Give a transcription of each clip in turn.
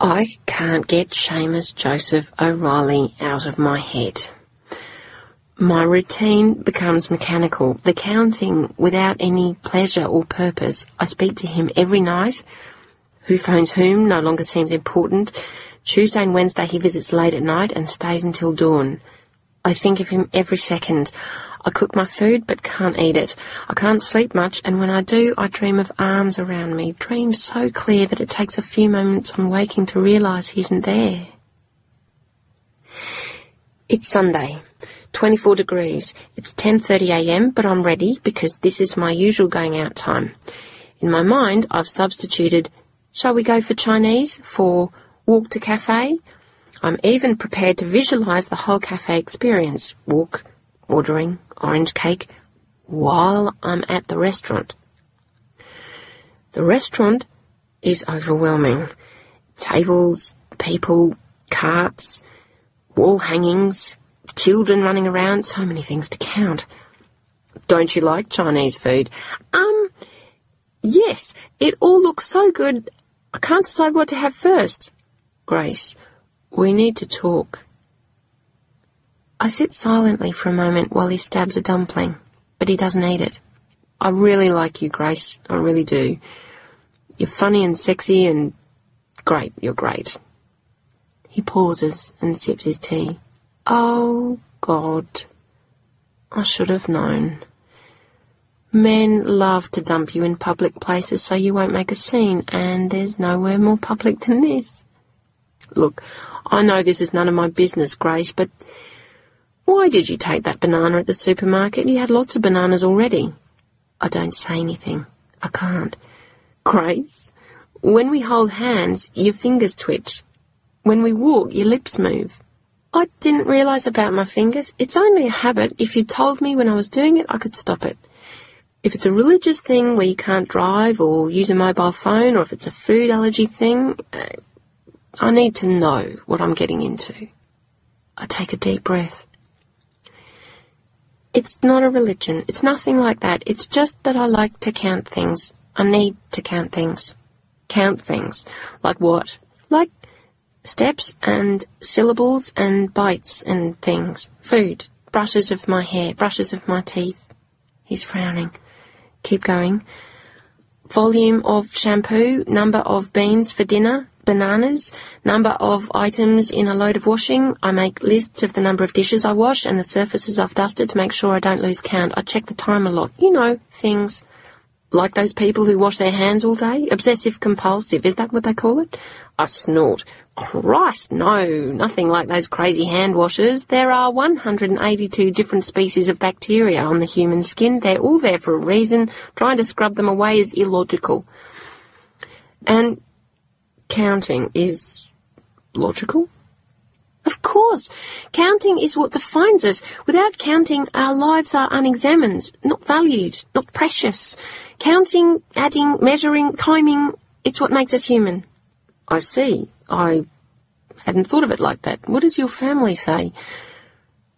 I can't get Seamus Joseph O'Reilly out of my head. My routine becomes mechanical. The counting without any pleasure or purpose. I speak to him every night. Who phones whom no longer seems important. Tuesday and Wednesday he visits late at night and stays until dawn. I think of him every second. I cook my food but can't eat it. I can't sleep much, and when I do, I dream of arms around me, dreams so clear that it takes a few moments on waking to realise he isn't there. It's Sunday, 24 degrees. It's 10:30 a.m, but I'm ready because this is my usual going out time. In my mind, I've substituted, shall we go for Chinese, for walk to cafe. I'm even prepared to visualise the whole cafe experience, walk, ordering, orange cake, while I'm at the restaurant. The restaurant is overwhelming. Tables, people, carts, wall hangings, children running around, so many things to count. Don't you like Chinese food? Yes, it all looks so good, I can't decide what to have first. Grace, we need to talk. I sit silently for a moment while he stabs a dumpling, but he doesn't eat it. I really like you, Grace, I really do. You're funny and sexy and great, you're great. He pauses and sips his tea. Oh, God, I should have known. Men love to dump you in public places so you won't make a scene, and there's nowhere more public than this. Look, I know this is none of my business, Grace, but why did you take that banana at the supermarket? You had lots of bananas already. I don't say anything. I can't. Grace, when we hold hands, your fingers twitch. When we walk, your lips move. I didn't realise about my fingers. It's only a habit. If you told me when I was doing it, I could stop it. If it's a religious thing where you can't drive or use a mobile phone, or if it's a food allergy thing, I need to know what I'm getting into. I take a deep breath. It's not a religion. It's nothing like that. It's just that I like to count things. I need to count things. Count things. Like what? Like steps and syllables and bites and things. Food. Brushes of my hair. Brushes of my teeth. He's frowning. Keep going. Volume of shampoo. Number of beans for dinner. Bananas, number of items in a load of washing. I make lists of the number of dishes I wash and the surfaces I've dusted to make sure I don't lose count. I check the time a lot. You know, things like those people who wash their hands all day. Obsessive compulsive, is that what they call it? I snort. Christ, no, nothing like those crazy hand washers. There are 182 different species of bacteria on the human skin. They're all there for a reason. Trying to scrub them away is illogical. And counting is logical? Of course. Counting is what defines us. Without counting, our lives are unexamined, not valued, not precious. Counting, adding, measuring, timing, it's what makes us human. I see. I hadn't thought of it like that. What does your family say?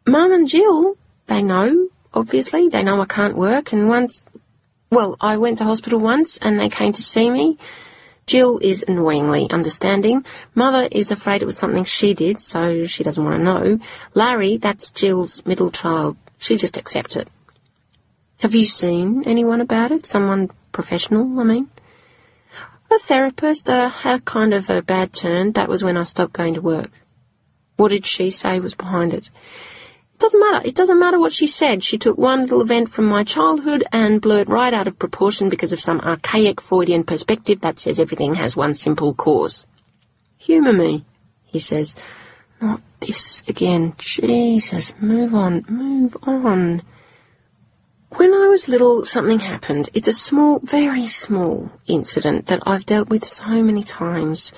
Mum and Jill, they know, obviously. They know I can't work, and I went to hospital once and they came to see me. Jill is annoyingly understanding. Mother is afraid it was something she did, so she doesn't want to know. Larry, that's Jill's middle child. She just accepts it. Have you seen anyone about it? Someone professional, I mean? A therapist had kind of a bad turn. That was when I stopped going to work. What did she say was behind it? It doesn't matter. It doesn't matter what she said. She took one little event from my childhood and blew it right out of proportion because of some archaic Freudian perspective that says everything has one simple cause. Humour me, he says. Not this again. Jesus, move on, move on. When I was little, something happened. It's a small, very small incident that I've dealt with so many times.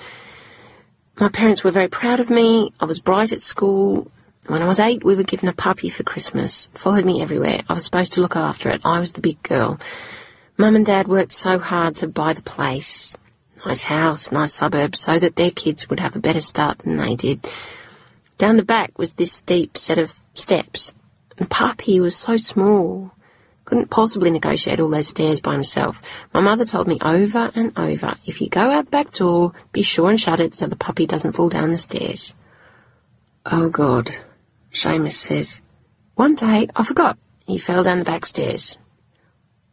My parents were very proud of me. I was bright at school. When I was 8, we were given a puppy for Christmas. Followed me everywhere. I was supposed to look after it. I was the big girl. Mum and Dad worked so hard to buy the place. Nice house, nice suburbs, so that their kids would have a better start than they did. Down the back was this steep set of steps. The puppy was so small. Couldn't possibly negotiate all those stairs by himself. My mother told me over and over, if you go out the back door, be sure and shut it so the puppy doesn't fall down the stairs. Oh, God, Seamus says. One day, I forgot, he fell down the back stairs.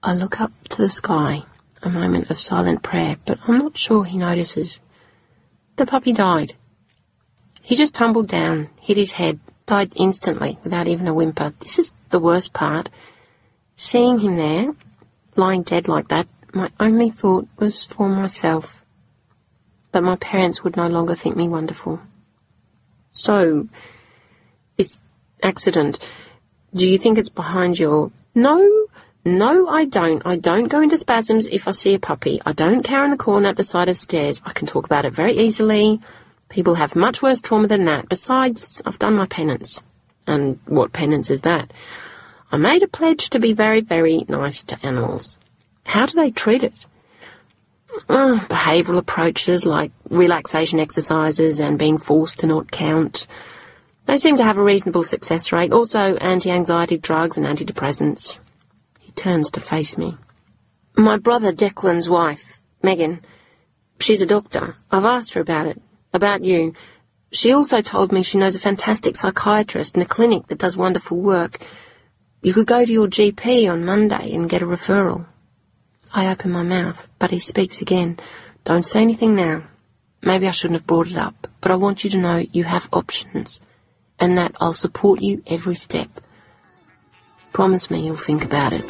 I look up to the sky, a moment of silent prayer, but I'm not sure he notices. The puppy died. He just tumbled down, hit his head, died instantly, without even a whimper. This is the worst part. Seeing him there, lying dead like that, my only thought was for myself. That my parents would no longer think me wonderful. So, this accident, do you think it's behind your... No, I don't. I don't go into spasms if I see a puppy. I don't cower in the corner at the side of stairs. I can talk about it very easily. People have much worse trauma than that. Besides, I've done my penance. And what penance is that? I made a pledge to be very, very nice to animals. How do they treat it? Behavioural approaches like relaxation exercises and being forced to not count. They seem to have a reasonable success rate. Also, anti-anxiety drugs and antidepressants. He turns to face me. My brother Declan's wife, Megan, she's a doctor. I've asked her about it, about you. She also told me she knows a fantastic psychiatrist in a clinic that does wonderful work. You could go to your GP on Monday and get a referral. I open my mouth, but he speaks again. Don't say anything now. Maybe I shouldn't have brought it up, but I want you to know you have options, and that I'll support you every step. Promise me you'll think about it.